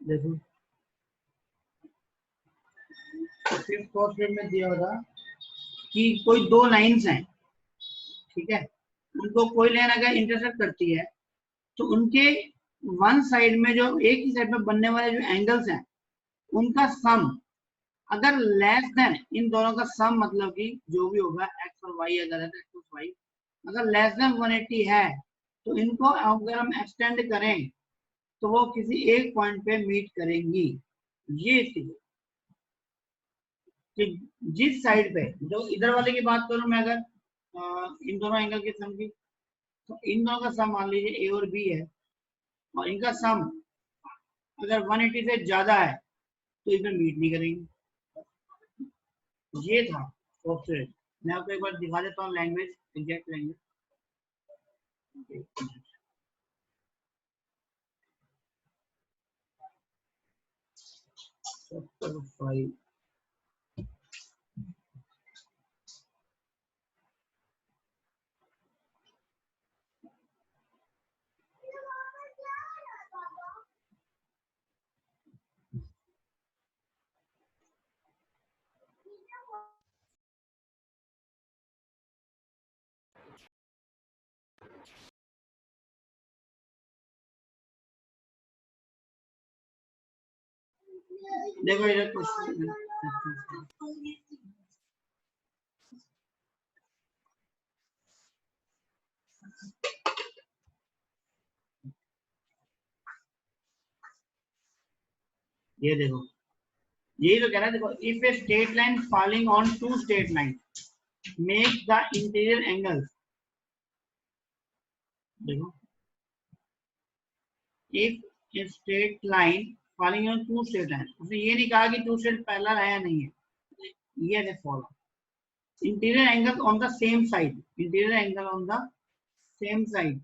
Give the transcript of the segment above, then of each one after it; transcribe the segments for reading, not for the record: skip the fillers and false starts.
देखो fifth fourth में दिया होगा कि कोई दो लाइंस हैं, ठीक है, उनको कोई लाइन अगर इंटरसेक्ट करती है तो उनके वन साइड में जो एक ही साइड में बनने वाले जो एंगल्स हैं उनका सम अगर लेस देन, इन दोनों का सम मतलब कि जो भी होगा एक्स और वाई अगर है तो एक्स वाई अगर लेस देन 180 है तो इनको अगर हम एक्सटेंड करें तो वो किसी एक पॉइंट पे मीट करेंगी। ये थी कि जिस साइड पे, जो इधर वाले की बात करूं मैं अगर इन दोनों एंगल के सम की, तो इन दोनों का सम मान लीजिए ए और बी है और इनका सम अगर 180 से ज्यादा है तो इसमें मीट नहीं करेंगे। ये था सॉफ्टवेयर। मैं आपको एक बार दिखा देता हूँ लैंग्वेज, एग्जैक्ट लैंग्वेज। चैप्टर 5 देखो इधर क्वेश्चन, ये देखो यही तो कह रहा है। देखो if a straight line falling on two straight line make the interior angle, देखो if a straight line falling on two straight line, उसने ये नहीं कहा कि टू स्ट्रेट पैरेलल है या नहीं है, ये है follow interior angle on the same side, interior angle on the same side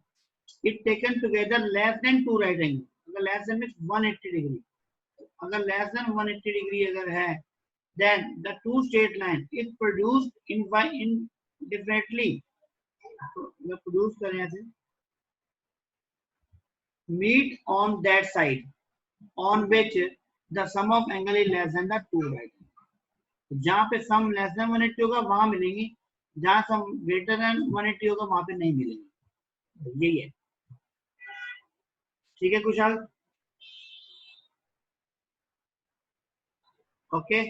it taken together less than two right angle, अगर लेस देन मींस 180 डिग्री, अगर लेस देन 180 डिग्री अगर है then the two straight line is produced indefinitely, produce करें ऐसे meet on that side on which the sum of angle is less than the two right, जहाँ पे sum less than 180 होगा वहां मिलेंगी, जहाँ सम ग्रेटर देन 180 होगा वहां पे नहीं मिलेंगे। यही है, ठीक है कुशाल, ओके।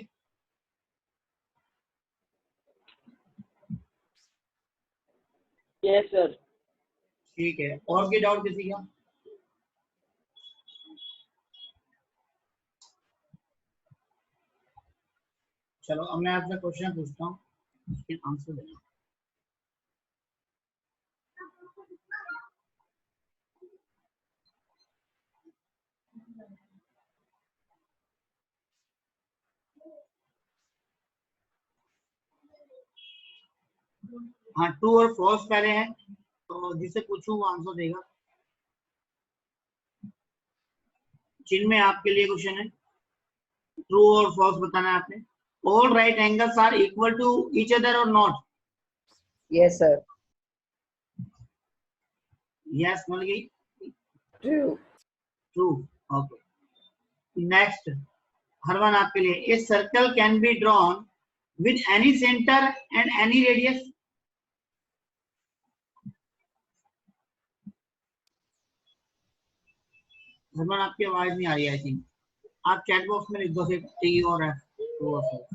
Yes sir. ठीक है, और कोई डाउट किसी का? चलो अब मैं आपसे क्वेश्चन पूछता हूँ, इसके आंसर देना। हाँ ट्रू और फॉल्स पहले है, तो जिसे पूछूं वो आंसर देगा। जिनमें आपके लिए क्वेश्चन है, ट्रू और फॉल्स बताना है आपने। All right angles are equal to each other और नॉट? Yes sir. यस मिल गई, true. True, okay. Next Harman आपके लिए, a circle can be drawn with any center and any radius? Harman आपकी आवाज नहीं आ रही है, आई थिंक आप चैट बॉक्स में लिख दो फिर टी और एफ, ट्रू और फॉल्स।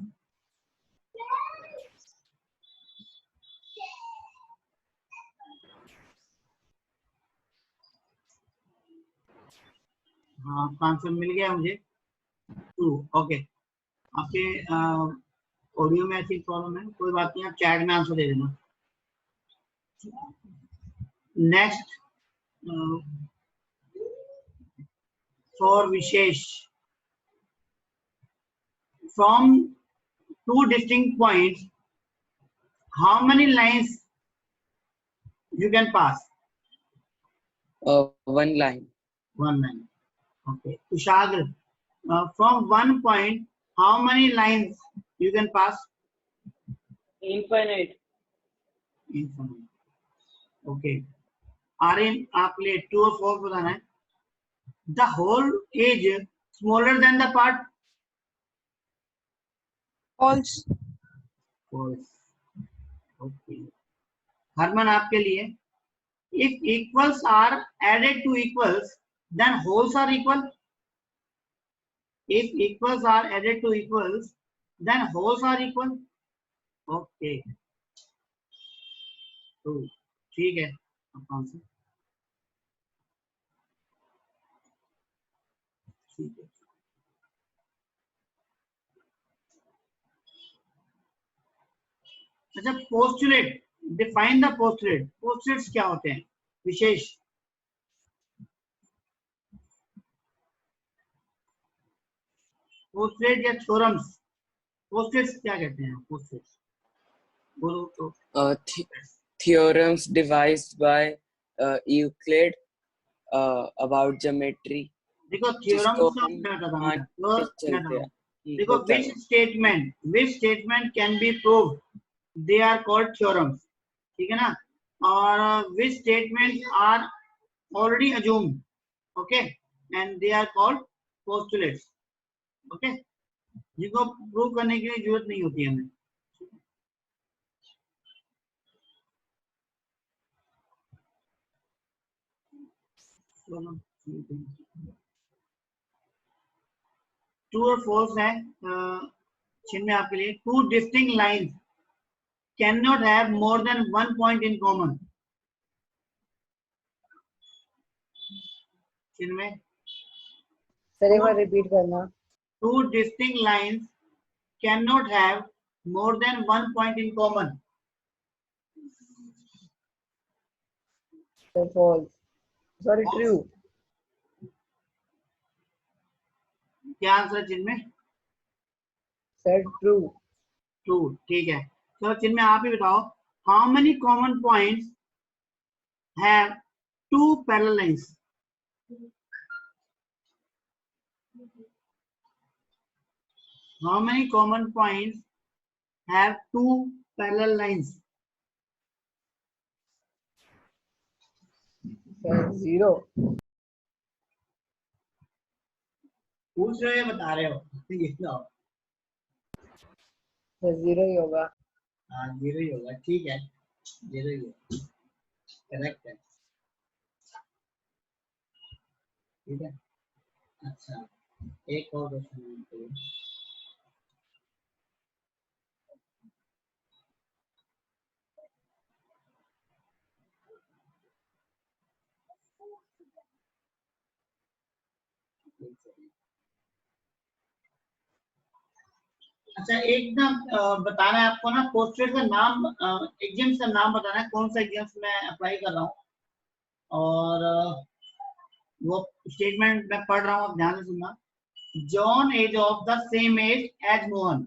हाँ आंसर मिल गया मुझे, ट्रू, ओके। आपके ऑडियो में ऐसी प्रॉब्लम है, कोई बात नहीं, आप चैट में आंसर दे देना। Next for Vishesh, from two distinct points how many lines you can pass? One line. One line, okay. Kushagra, from one point how many lines you can pass? Infinite. Infinite, okay. Aryan आप ले true और false बताना है। The whole age Smaller than the part? false, False. Okay. Harman, आपके लिए, if equals are added to equals, then wholes are equal. If equals are added to equals, then wholes are equal. Okay. तो ठीक है, अब कौन सा? ठीक है. अच्छा, postulate, define the postulate. Postulates क्या होते हैं? विशेष. पोस्टुलेट या थ्योरम्स. पोस्टुलेट्स क्या कहते हैं? पोस्टुलेट्स बोलो तो. Theorems devised by Euclid about geometry. देखो थ्योरम्स जिसको का हम क्या था? चलते हैं. देखो which statement can be proved, they are called theorems. ठीक है ना? और which statements are already assumed, okay, and they are called postulates. Okay, जिनको प्रूव करने की जरूरत नहीं होती हमें. ट्रू और फॉल्स है चिन्ह में आपके लिए. Two distinct lines can not have more than one point in common. चिन्ह में सर एक बार रिपीट करना. Two distinct lines can not have more than one point in common. Sir false. Sorry true. क्या आंसर है चिन्ह में? Sir true. True. ठीक है. तो चिन्ह में आप ही बताओ, how many common points have two parallel lines? How many common points have two parallel lines? Sir 0. पूछ रहे हो या बता रहे हो? ये बताओ. सर 0 ही होगा. हाँ 0 ही होगा. ठीक है, 0 ही होगा. करेक्ट है. ठीक है. अच्छा, एक और क्वेश्चन. अच्छा, एक ना बताना है आपको ना, पोस्टुलेट का नाम, एग्जाम्स का नाम बताना है, कौन सा एग्जाम्स मैं अप्लाई कर रहा हूँ. और वो स्टेटमेंट मैं पढ़ रहा हूँ, आप ध्यान से सुनना. John is of the same age as Mohan.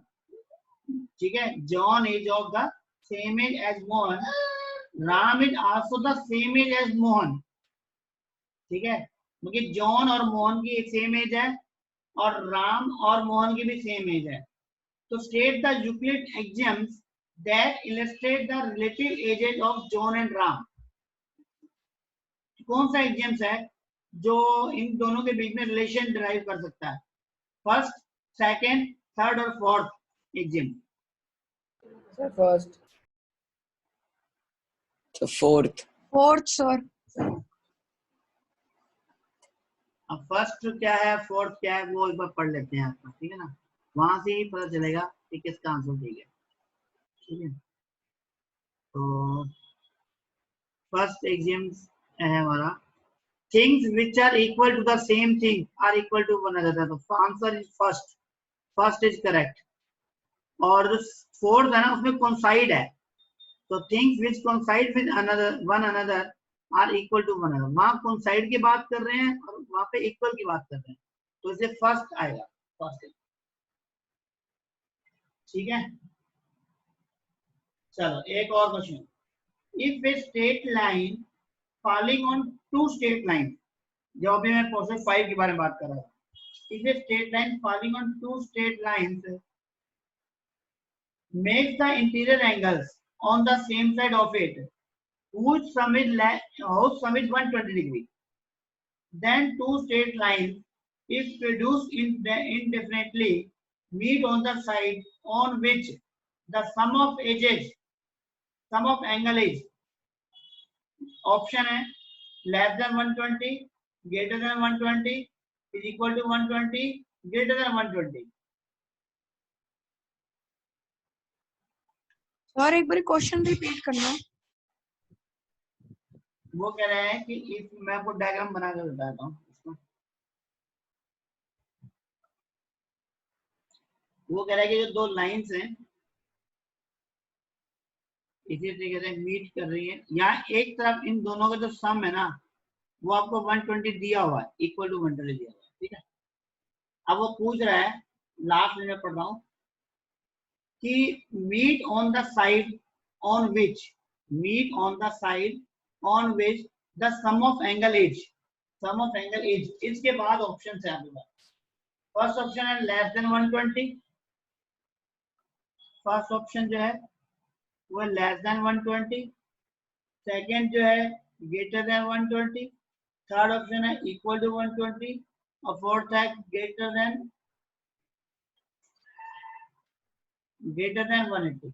ठीक है, John is of the same age as Mohan. Ram is also the same age as Mohan. ठीक है, क्योंकि जॉन और मोहन की एक सेम एज है और राम और मोहन की भी सेम एज है. तो state the Euclid axioms that illustrate the relative ages of John and Ram. कौन सा एग्जाम्स है जो इन दोनों के बीच में रिलेशन डिराइव कर सकता है? फर्स्ट, सेकंड, थर्ड और फोर्थ एग्जाम. Sir first. तो फोर्थ sir. अब फर्स्ट क्या है, फोर्थ क्या है, वो एक बार पढ़ लेते हैं आपका. ठीक है ना, वहां से ही पता चलेगा कि किसका आंसर ठीक है. ठीक है, तो फर्स्ट एग्जाम्स है हमारा, things which are equal to the same thing are equal to one another. तो answer is first. First is correct. और फोर्थ है ना, उसमें कोइंसाइड है. तो things which coincide with another one another are equal to one another. वहां coincide की बात कर रहे हैं और वहां पे इक्वल की बात कर रहे हैं, तो इसलिए फर्स्ट आएगा. फर्स्ट. ठीक है, चलो एक और question. If a straight line falling on two straight line, जो अभी मैं प्रोसेस 5 के बारे में बात कर रहा था. If a straight line falling on two straight lines makes the interior angles on the same side of it whose sum is 120 degree, then two straight lines if produced indefinitely meet on the side on which the sum of angle is option है less than 120, greater than 120, is equal to 120, greater than 120। Sir एक बार question repeat करना। वो कह रहे हैं कि if मैं आपको डायग्राम बना कर बताता हूँ इसको। वो कह रहा है कि जो दो लाइंस हैं इसी तरीके से मीट कर रही है, यहाँ एक तरफ इन दोनों का जो सम है ना वो आपको 120 दिया हुआ है, इक्वल टू 120 दिया हुआ है, ठीक है। अब वो पूछ रहा है, लास्ट में पढ़ रहा हूँ कि meet on the side on which the sum of angle is, इसके बाद ऑप्शन है आपके पास। फर्स्ट ऑप्शन है लेस देन 120, फर्स्ट ऑप्शन जो है वो लेस देन 120, सेकेंड जो है ग्रेटर देन 120, थर्ड ऑप्शन है इक्वल टू 120 और फोर्थ है ग्रेटर देन 180।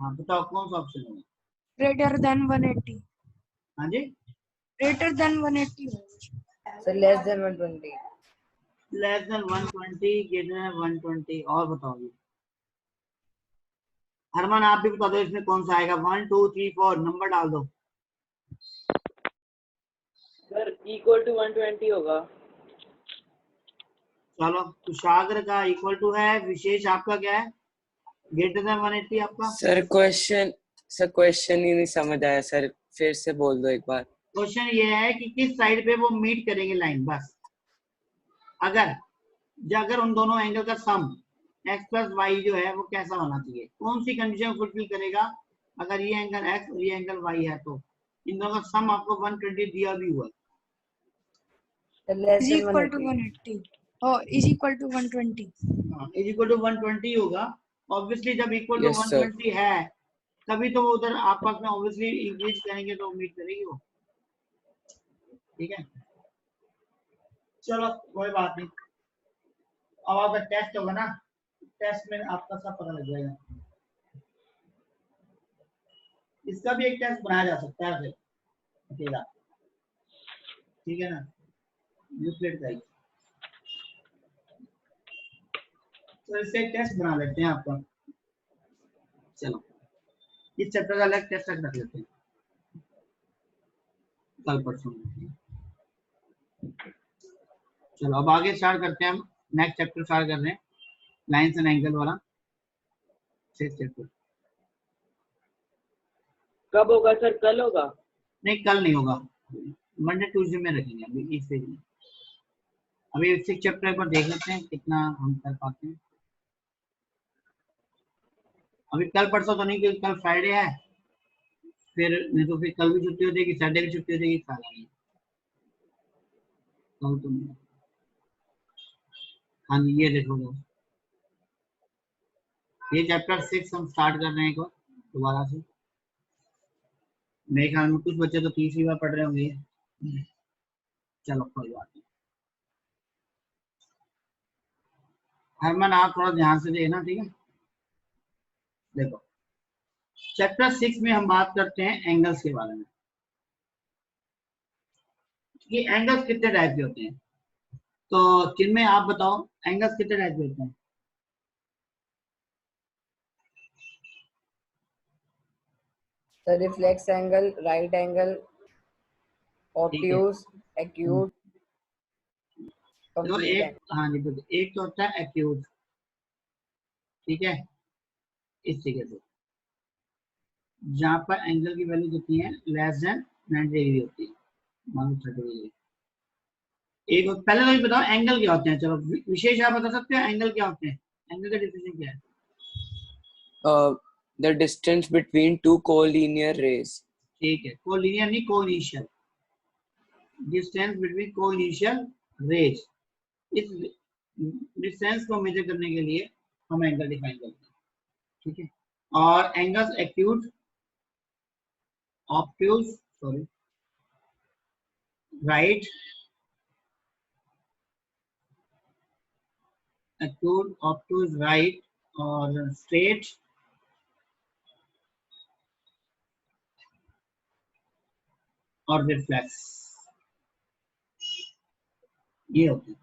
हाँ बताओ कौन सा ऑप्शन है? Greater than 180। हाँ जी greater than 180। Sir less than 120। Less than 120, greater than 120। और बताओ ये हरमान आप भी बता दो इसमें कौन सा आएगा। 1 2 3 4 नंबर डाल दो। सर इक्वल टू 120 होगा। चलो कुशाग्र का इक्वल टू है, विशेष आपका क्या है? ग्रेटर देन 180 आपका। सर क्वेश्चन ही नहीं समझ आया सर, फिर से बोल दो एक बार। क्वेश्चन ये है कि किस साइड पे वो मीट करेंगे लाइन, बस। अगर उन दोनों एंगल का सम x प्लस वाई जो है वो कैसा होना चाहिए, कौन सी कंडीशन फुलफिल करेगा? अगर ये एंगल x और ये एंगल y है तो इन दोनों का सम आपको 120 दिया भी हुआ इज इक्वल टू 180 और is equal to 120। Is equal to 120 होगा। ऑब्वियसली जब इक्वल टू Yes, sir. 120 है तभी तो वो उधर आपस में ऑब्वियसली इंक्रीज करेंगे तो मीट करेगी वो, ठीक है। चलो कोई बात नहीं, अब आपका टेस्ट होगा ना, टेस्ट में आपका सब पता लग जाएगा। इसका भी एक टेस्ट बनाया जा सकता है फिर अकेला, ठीक है ना, यूक्लिड का ही। तो इससे एक टेस्ट बना लेते हैं आपका। चलो इस चैप्टर का अलग टेस्ट रख लेते हैं कल परसों। चलो अब आगे स्टार्ट करते हैं, हम नेक्स्ट चैप्टर स्टार्ट कर रहे हैं, लाइंस एंड एंगल वाला 6th चैप्टर। कब होगा सर? कल होगा? नहीं कल नहीं होगा, मंडे ट्यूसडे में रखेंगे अभी इस पेज में। अभी 6th चैप्टर पर देख लेते हैं कितना हम कर पाते हैं। अभी कल परसों तो नहीं क्योंकि कल फ्राइडे है, फिर नहीं तो फिर कल भी छुट्टी हो जाएगी, संडे भी छुट्टी हो जाएगी, कल तो नहीं। हाँ जी ये देखो ये चैप्टर 6 हम स्टार्ट कर रहे हैं दोबारा से। मेरे ख्याल में कुछ बच्चे तो तीसरी बार पढ़ रहे होंगे। चलो कोई बात नहीं, हरमन आप थोड़ा ध्यान से देखना, ठीक है। देखो चैप्टर 6 में हम बात करते हैं एंगल्स के बारे में कि एंगल्स कितने टाइप के होते हैं। तो चिन्मय आप बताओ एंगल्स कितने टाइप के होते हैं? Sir reflex angle, right angle, obtuse, acute, तो एक, हाँ जी तो एक तो होता है एक्यूट, ठीक है, इस तरीके से जहाँ पर एंगल की वैल्यू कितनी है, लेस देन 90 डिग्री होती है, मान लो 30 डिग्री। एक पहले तो ये बताओ एंगल क्या होते हैं। चलो विशेष आप बता सकते हो एंगल क्या होते हैं, एंगल का डेफिनेशन क्या है? The distance between two collinear rays. ठीक है, कोलिनियर नहीं कोइनिशियल, डिस्टेंस बिटवीन कोइनिशियल रेज। इस डिस्टेंस को मेजर करने के लिए हम एंगल डिफाइन करते हैं, ठीक है। और angles acute, obtuse, sorry, right acute, obtuse, right और straight, और reflex, ये होती है।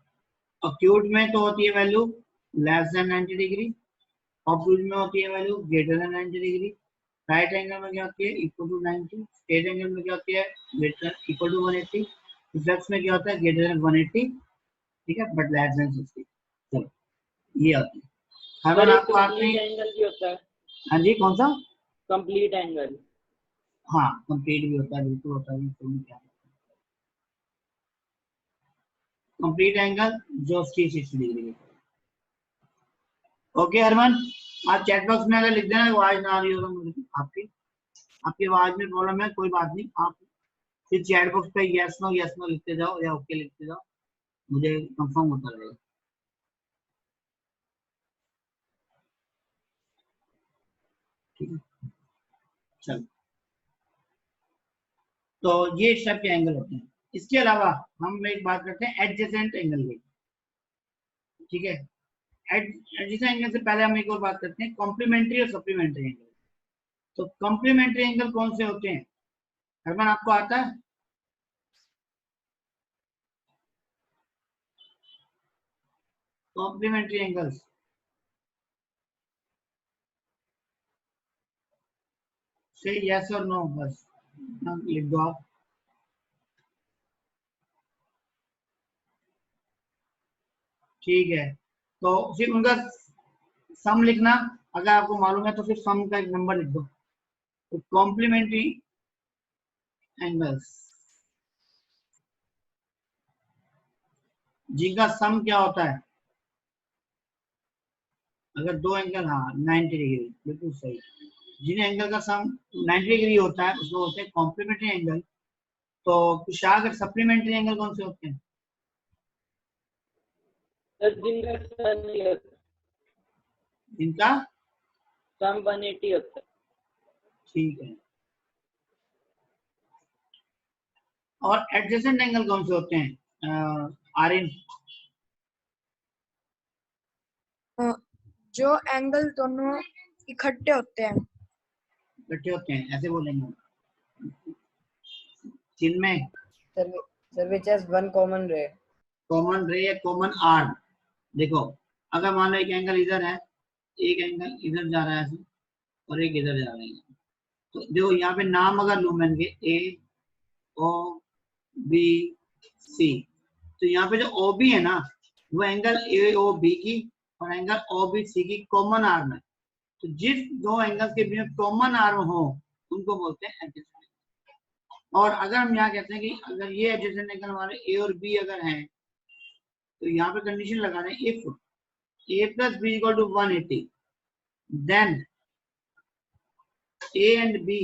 acute में तो होती है value less than 90 degree, obtuse में होती है value greater than 90 degree, right angle में क्या होती है इक्वल टू 90, स्ट्रेट एंगल में क्या होती है ग्रेटर इक्वल टू 180, रिफ्लेक्स में क्या होता है ग्रेटर देन 180, ठीक है, बट लेस देन 60। चलो ये होती है। हर बार आपको आखिरी एंगल भी होता है। हाँ जी कौन सा? Complete angle. हाँ कंप्लीट भी होता है, बिल्कुल होता है। कंप्लीट एंगल जो 360 डिग्री है। ओके हरमन, आप चैट बॉक्स में अगर लिख देना आवाज ना आ रही होगा मुझे, आपकी आवाज में प्रॉब्लम है, कोई बात नहीं, आप फिर चैट बॉक्स पे यस नो लिखते जाओ या ओके लिखते जाओ, मुझे कंफर्म होता रहेगा। ठीक है चलो, तो ये इस टाइप के एंगल होते हैं। इसके अलावा हम एक बात करते हैं एडजेसेंट एंगल की, ठीक है। एडजेसेंट एंगल से पहले हम एक और बात करते हैं कॉम्प्लीमेंट्री और सप्लीमेंट्री एंगल। तो कॉम्प्लीमेंट्री एंगल कौन से होते हैं हरमन, आपको आता है? कॉम्प्लीमेंट्री एंगल्स से यस और नो, बस लिख दो आप। ठीक है, तो फिर उनका सम लिखना, अगर आपको मालूम है तो फिर सम का एक नंबर लिख दो। तो कॉम्प्लीमेंट्री एंगल्स जिनका सम क्या होता है, अगर दो एंगल, हाँ 90 डिग्री, बिल्कुल सही, जिन एंगल का सम 90 डिग्री होता है उसको होते हैं कॉम्प्लीमेंट्री एंगल। तो कुशाग सप्लीमेंट्री एंगल कौन से होते हैं? इनका सम 180 होता है। ठीक है, और एडजेसेंट एंगल कौन से होते हैं आर्यन? जो एंगल दोनों इकट्ठे होते हैं। इकट्ठे होते हैं ऐसे बोलेंगे, जिनमें Sir, which has one common ray. Common रे या कॉमन आर्म। देखो अगर मान लो एक एंगल इधर है, एक एंगल इधर जा रहा है ऐसे, और एक इधर जा रहा है, तो देखो यहाँ पे नाम अगर लूं मैं ए ओ बी सी, तो यहाँ पे जो ओ बी है ना, वो एंगल ए ओ बी की और एंगल ओ बी सी की कॉमन आर्म है। तो जिस दो एंगल के बीच में कॉमन आर्म हो उनको बोलते हैं एडजेसेंट। और अगर हम यहाँ कहते हैं कि अगर ये एडजेसेंट एंगल हमारे ए और बी अगर हैं, तो यहाँ पे कंडीशन लगा दें if a plus b equal to 180, then a and b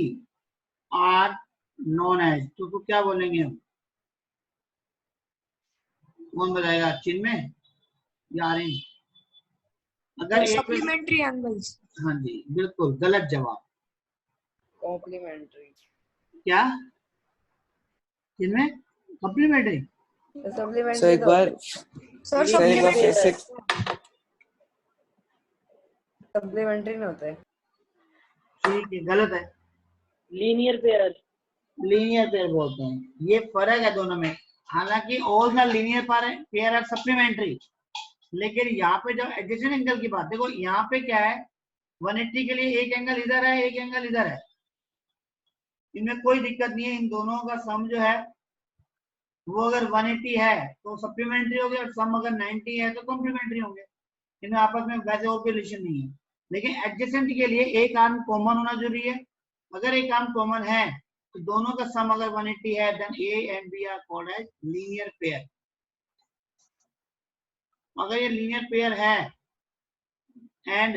are known as, तो क्या बोलेंगे हम? कौन बताएगा, चिन्मय या आर्यन? अगर सप्लीमेंट्री एंगल्स। हाँ जी बिल्कुल गलत जवाब। Complementary. क्या चिन्मय? सप्लीमेंट्री? तो supplementary सो एक तो बार सर सर एक बार फिर से supplementary नहीं होता है। ठीक है गलत है, लीनियर पेयर। लीनियर पेयर बोलते हैं, ये फर्क है दोनों में। हालांकि all the linear pair are supplementary, लेकिन यहाँ पे जब एडजेसेंट एंगल की बात, देखो यहाँ पे क्या है 180 के लिए एक एंगल इधर है एक एंगल इधर है, इनमें कोई दिक्कत नहीं है, इन दोनों का सम जो है वो अगर 180 है तो सप्लीमेंट्री हो गया, और सम अगर 90 है तो कॉम्प्लीमेंट्री होंगे, इनमें आपस में वैसे और कोई रिलेशन नहीं है। लेकिन एडजेसेंट के लिए एक आर्म कॉमन होना जरूरी है, अगर एक आर्म कॉमन है तो दोनों का सम अगर 180 है, then A and B are called as linear pair. अगर ये लीनियर पेयर है and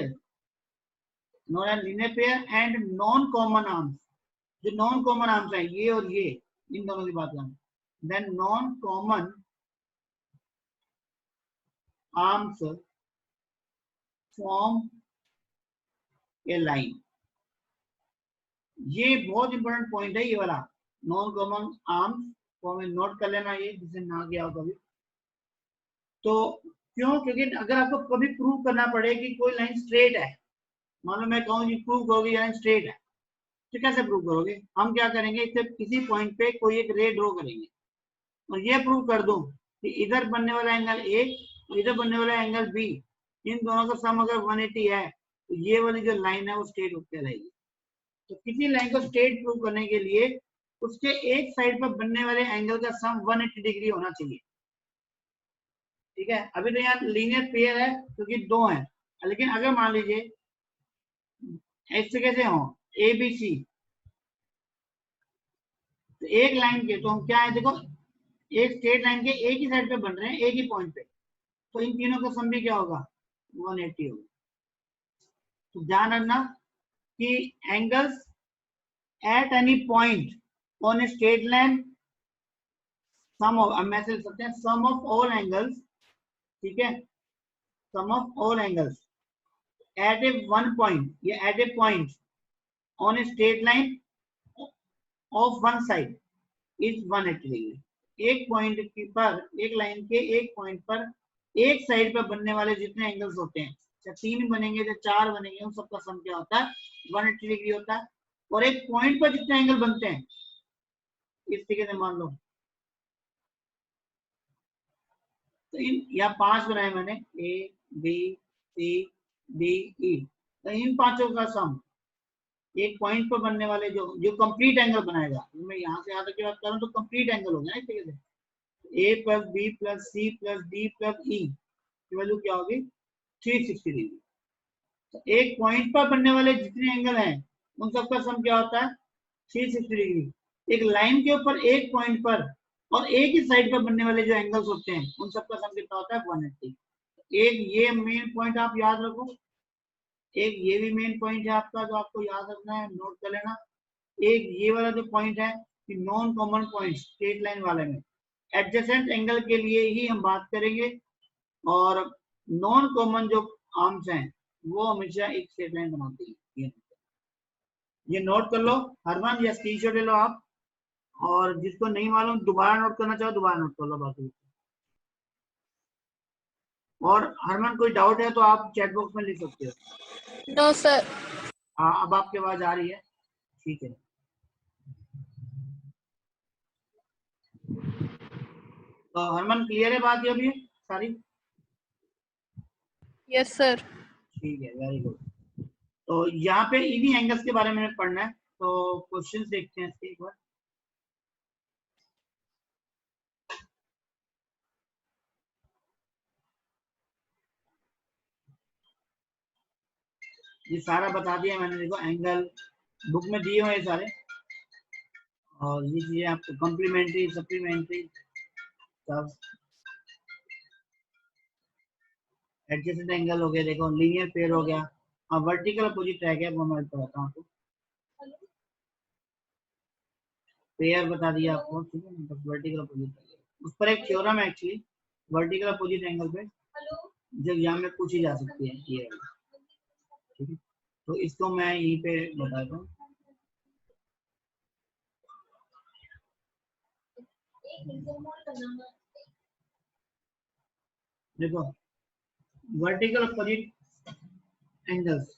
non as linear pair and non common arms, जो नॉन कॉमन आर्म्स है ये और ये, इन दोनों की बात करें, then non common arms form a line. ये बहुत इंपॉर्टेंट पॉइंट है ये वाला, non common arms form, note कर लेना ये जिसे ना किया हो कभी। तो क्यों? क्योंकि अगर आपको कभी प्रूव करना पड़े कि कोई लाइन स्ट्रेट है, मान लो मैं कहूँ कि प्रूव करोगे लाइन स्ट्रेट है, तो कैसे प्रूव करोगे? हम क्या करेंगे, इसे किसी पॉइंट पे कोई एक रे ड्रॉ करेंगे और ये प्रूव कर दूं कि इधर बनने वाला एंगल ए और इधर बनने वाला एंगल बी, इन दोनों का सम अगर 180 है तो ये वाली जो लाइन है वो स्ट्रेट होकर रहेगी। तो किसी लाइन को स्ट्रेट प्रूव करने के लिए उसके एक साइड पर बनने वाले एंगल का सम 180 डिग्री होना चाहिए। ठीक है, अभी तो यहाँ लीनियर पेयर है क्योंकि दो हैं, लेकिन अगर मान लीजिए ऐसे कैसे हो ए बी सी, तो एक लाइन के तो हम क्या है, देखो एक स्ट्रेट लाइन के एक ही साइड पे बन रहे हैं, एक ही पॉइंट पे, तो इन तीनों का सम भी क्या होगा, 180 होगा। तो ध्यान रखना कि angles at any point on a straight line, sum of, अब मैं लिख सकते हैं सम ऑफ ऑल एंगल्स, ठीक है, sum of all angles at a one point या at a point on a straight line of one side is 180 degree. एक पॉइंट पर, एक लाइन के एक पॉइंट पर एक साइड पर बनने वाले जितने एंगल्स होते हैं, चाहे 3 बनेंगे चाहे 4 बनेंगे, उन सबका सम क्या होता है, 180 डिग्री होता है। और एक पॉइंट पर जितने एंगल बनते हैं, इस तरीके से मान लो, तो इन यहाँ 5 बनाए मैंने, A B C D E, तो इन पांचों का सम एक पॉइंट पर बनने वाले जो जो कंप्लीट एंगल बनाएगा, मैं यहाँ से यहाँ तक की बात कर रहा हूँ तो कंप्लीट एंगल हो गया ना इस तरीके से, A plus B plus C plus D plus E की वैल्यू क्या होगी, 360 डिग्री। तो एक पॉइंट पर बनने वाले जितने एंगल हैं उन सबका सम क्या होता है, 360 डिग्री। एक लाइन के ऊपर एक पॉइंट पर और एक ही साइड पर बनने वाले जो एंगल्स होते हैं उन सबका सम कितना होता है, 180। एक ये मेन पॉइंट आप याद रखो, एक ये भी मेन पॉइंट है आपका जो आपको याद रखना है, नोट कर लेना। एक ये वाला जो पॉइंट है कि non common point straight line वाले में एडजेसेंट एंगल के लिए ही हम बात करेंगे, और नॉन कॉमन जो आर्म्स हैं वो हमेशा एक स्ट्रेट लाइन बनाती है। ये नोट कर लो हरमान, या स्क्रीनशॉट ले लो आप, और जिसको नहीं मालूम दोबारा नोट करना चाहो दोबारा नोट कर लो बाकी। और हरमान कोई डाउट है तो आप चैट बॉक्स में लिख सकते हो। No sir. हाँ, अब आपकी आवाज आ रही है, ठीक है। तो हरमान क्लियर है बात ये अभी सारी? Yes sir. ठीक है, वेरी गुड। तो यहाँ पे इन्हीं एंगल्स के बारे में पढ़ना है, तो क्वेश्चंस देखते हैं इसके एक बार। ये सारा बता दिया मैंने, देखो एंगल बुक में दिए हुए सारे, और ये चीजें आपको कॉम्प्लीमेंट्री सप्लीमेंट्री सब, एडजेसेंट एंगल हो गया, देखो लीनियर पेयर हो गया, और वर्टिकल अपोजिट ट्रैक है वो मैं बताता हूँ आपको, पेयर बता दिया आपको, ठीक है, बस वर्टिकल अपोजिट, उस पर एक थ्योरम है एक्चुअली वर्टिकल अपोजिट एंगल पे, जो एग्जाम में पूछी जा सकती है ये, ठीक है। तो इसको मैं यहीं पे बताता हूँ। देखो वर्टिकल अपोजिट एंगल्स,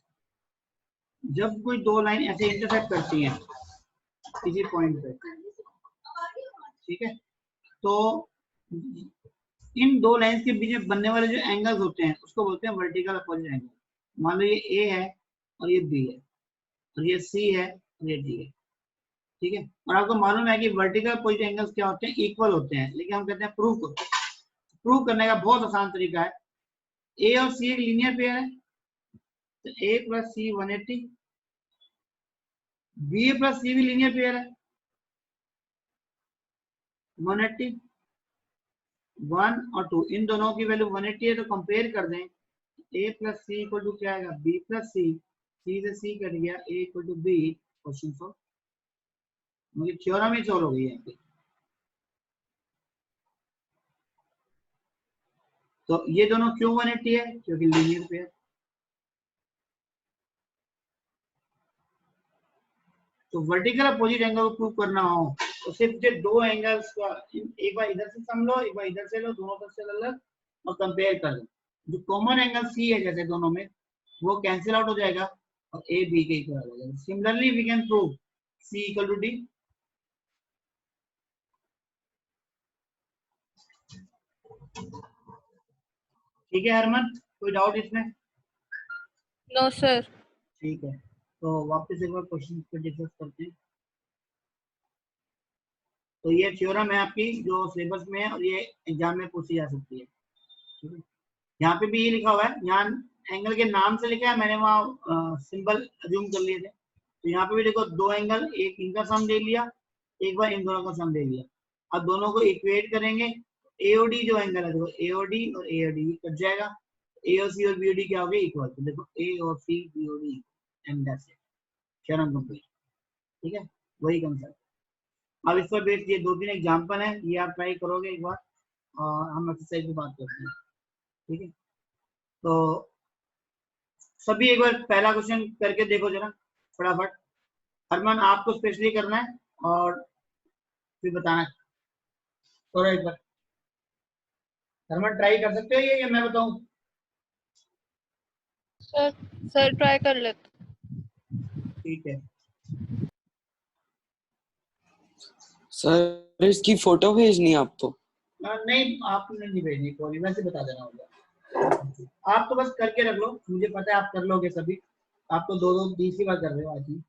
जब कोई दो लाइन ऐसे इंटरसेक्ट करती हैं किसी पॉइंट पे, ठीक है, तो इन दो लाइंस के बीच में बनने वाले जो एंगल्स होते हैं उसको बोलते हैं वर्टिकल अपोजिट एंगल। मान लो ये ए है और ये बी है और ये सी है और ये डी है, ठीक है। और आपको मालूम है कि वर्टिकल अपोजिट एंगल्स क्या होते हैं, इक्वल होते हैं, लेकिन हम कहते हैं प्रूव करो। प्रूव करने का बहुत आसान तरीका है, ए और सी एक लीनियर पेयर है, तो ए प्लस सी 180, बी प्लस सी भी लीनियर पेयर है 180, 1 और 2, इन दोनों की वैल्यू 180 है, तो कंपेयर कर दें, ए प्लस सी इक्वल टू क्या आएगा, बी प्लस सी, सी से सी कट गया, A equal to B, question solve, मतलब थ्योरम ही सॉल्व हो गई है। तो ये दोनों क्यों 180 है, क्योंकि लीनियर पेयर। तो वर्टिकल अपोजिट एंगल को प्रूव करना हो तो सिर्फ जो दो एंगल्स का एक बार इधर से सम लो, एक बार इधर से लो, दोनों तरफ से अलग, और कंपेयर कर दो, जो कॉमन एंगल सी है जैसे दोनों में वो कैंसिल आउट हो जाएगा और ए बी के इक्वल हो जाएगा। Similarly we can prove C equal to D. ठीक है हरमन, कोई डाउट इसमें? No sir. ठीक है, तो वापस एक बार क्वेश्चन पे डिस्कस करते हैं। तो ये थ्योरम है आपकी जो सिलेबस में है और ये एग्जाम में पूछी जा सकती है। ठीक है, यहाँ पे भी ये लिखा हुआ है, यहाँ एंगल के नाम से लिखा है, मैंने वहाँ सिंबल अज्यूम कर लिए थे। तो यहाँ पे भी देखो दो एंगल, एक इनका सम ले लिया, एक बार इन दोनों का सम ले लिया। अब दोनों को इक्वेट करेंगे, एओडी जो एंगल है देखो एओडी और एओडी कट जाएगा, एओसी और बीओडी क्या हो गए इक्वल। तो देखो ए और C BOD and that's it, theorem complete. ठीक है, वही कंसेप्ट। अब इस पर बेस्ड ये 2-3 एग्जांपल हैं, ये आप ट्राई करोगे एक बार और हम एक्सरसाइज की बात करते हैं। ठीक है, तो सभी एक बार पहला क्वेश्चन करके देखो जरा फटाफट। हरमन आपको स्पेशली करना है और फिर बताना है। करो एक बार। हरमन ट्राई कर सकते हो ये या मैं बताऊं? सर ट्राई कर लेते। ठीक है, सर इसकी फोटो भेजनी है आपको? नहीं आपने नहीं भेजनी, कोई वैसे बता देना होगा। आप तो बस करके रख लो, मुझे पता है आप कर लोगे सभी। आप तो 2-2 तीसरी बार कर रहे हो आज ही।